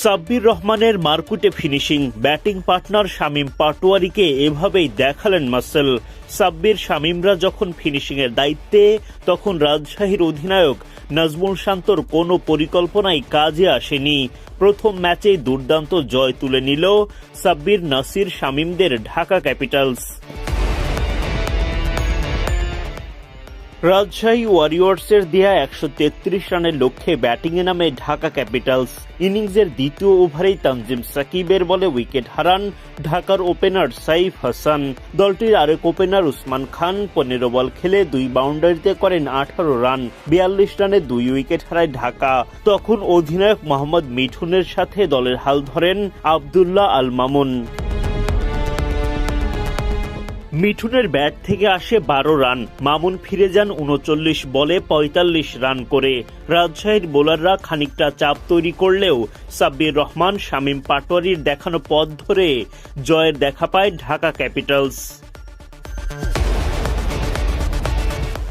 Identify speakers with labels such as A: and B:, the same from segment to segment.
A: সাব্বির রহমানের মারকুটে finishing, batting partner Shamim পাটোয়ারিকে এভাবেই দেখালেন মাসেল। সাব্বির শামীমরা যখন ফিনিশিংয়ের দায়িত্বে, তখন রাজশাহীর অধিনায়ক নাজমুল শান্তর কোনো পরিকল্পনাই কাজে আসেনি। প্রথম ম্যাচেই দুর্দান্ত জয় তুলে নিল সাব্বির, নাসির, শামীমদের ঢাকা ক্যাপিটালস। রাজশাহী ওয়ারিয়র্সের দেয়া ১৩৩ রানের লক্ষ্যে ব্যাটিংয়ে নামে ঢাকা ক্যাপিটালস। ইনিংসের দ্বিতীয় ওভারেই তানজিম সাকিবের বলে উইকেট হারান ঢাকার ওপেনার সাইফ হাসান। দলটির আরেক ওপেনার উসমান খান ১৫ বল খেলে ২ বাউন্ডারিতে করেন ১৮ রান। ৪২ রানে ২ উইকেট হারায় ঢাকা। তখন অধিনায়ক মোহাম্মদ মিঠুনের সাথে দলের হাল ধরেন আবদুল্লাহ আল মামুন। মিঠুনের ব্যাট থেকে আসে ১২ রান, মামুন ফিরে যান ৩৯ বলে ৪৫ রান করে। রাজশাহীর বোলাররা খানিকটা চাপ তৈরি করলেও সাব্বির রহমান, শামীম পাটোয়ারির দেখানো পথ ধরে জয়ের দেখা পায় ঢাকা ক্যাপিটালস।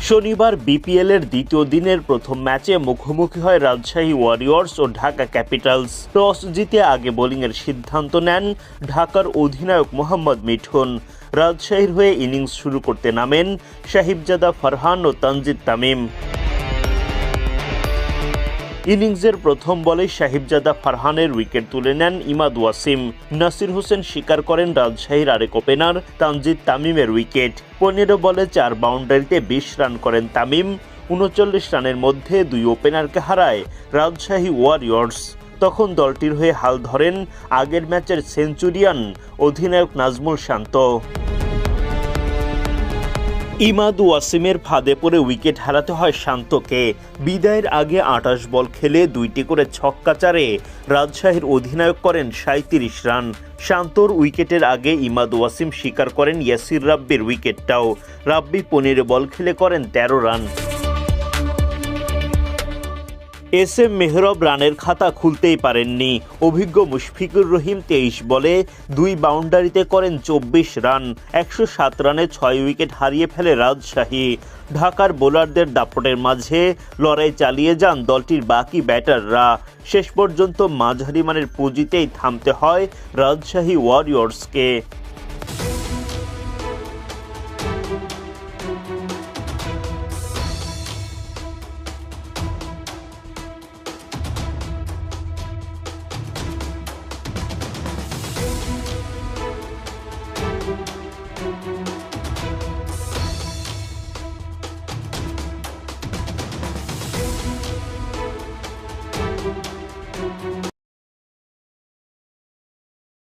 A: শনিবার বিপিএল-এর দ্বিতীয় দিনের প্রথম ম্যাচে মুখোমুখি হয় রাজশাহী ওয়ারিয়র্স ও ঢাকা ক্যাপিটালস। টস জিতে আগে বোলিংয়ের সিদ্ধান্ত নেন ঢাকার অধিনায়ক মোহাম্মদ মিঠুন। রাজশাহীর হয়ে ইনিংস শুরু করতে নামেন সাহিবজাদা ফারহান ও তানজিদ তামিম। ইনিংসের প্রথম বলে সাহিবজাদা ফারহানের উইকেট তুলে নেন ইমাদ ওয়াসিম। নাসির হোসেন স্বীকার করেন রাজশাহীর আরেক ওপেনার তানজিদ তামিমের উইকেট। ১৫ বলে ৪ বাউন্ডারিতে ২০ রান করেন তামিম। ৩৯ রানের মধ্যে ২ ওপেনারকে হারায় রাজশাহী ওয়ারিয়র্স। তখন দলটির হয়ে হাল ধরেন আগের ম্যাচের সেঞ্চুরিয়ান অধিনায়ক নাজমুল শান্ত। ইমাদ ওয়াসিমের ফাঁদে পড়ে উইকেট হারাতে হয় শান্তকে। বিদায়ের আগে ২৮ বল খেলে ২টি করে ছক্কা চারে রাজশাহীর অধিনায়ক করেন ৩৭ রান। শান্তর উইকেটের আগে ইমাদ ওয়াসিম স্বীকার করেন ইয়াসির রাব্বির উইকেটটাও। রাব্বি ১৫ বল খেলে করেন ১৩ রান। এস এম মেহরব রানের খাতা খুলতেই পারেননি। অভিজ্ঞ মুশফিকুর রহিম ২৩ বলে ২ বাউন্ডারিতে করেন ২৪ রান। ১০৭ রানে ৬ উইকেট হারিয়ে ফেলে রাজশাহী। ঢাকার বোলারদের দাপটের মাঝে লড়াই চালিয়ে যান দলটির বাকি ব্যাটাররা। শেষ পর্যন্ত মাঝারি মানের পুঁজিতেই থামতে হয় রাজশাহী ওয়ারিয়র্সকে।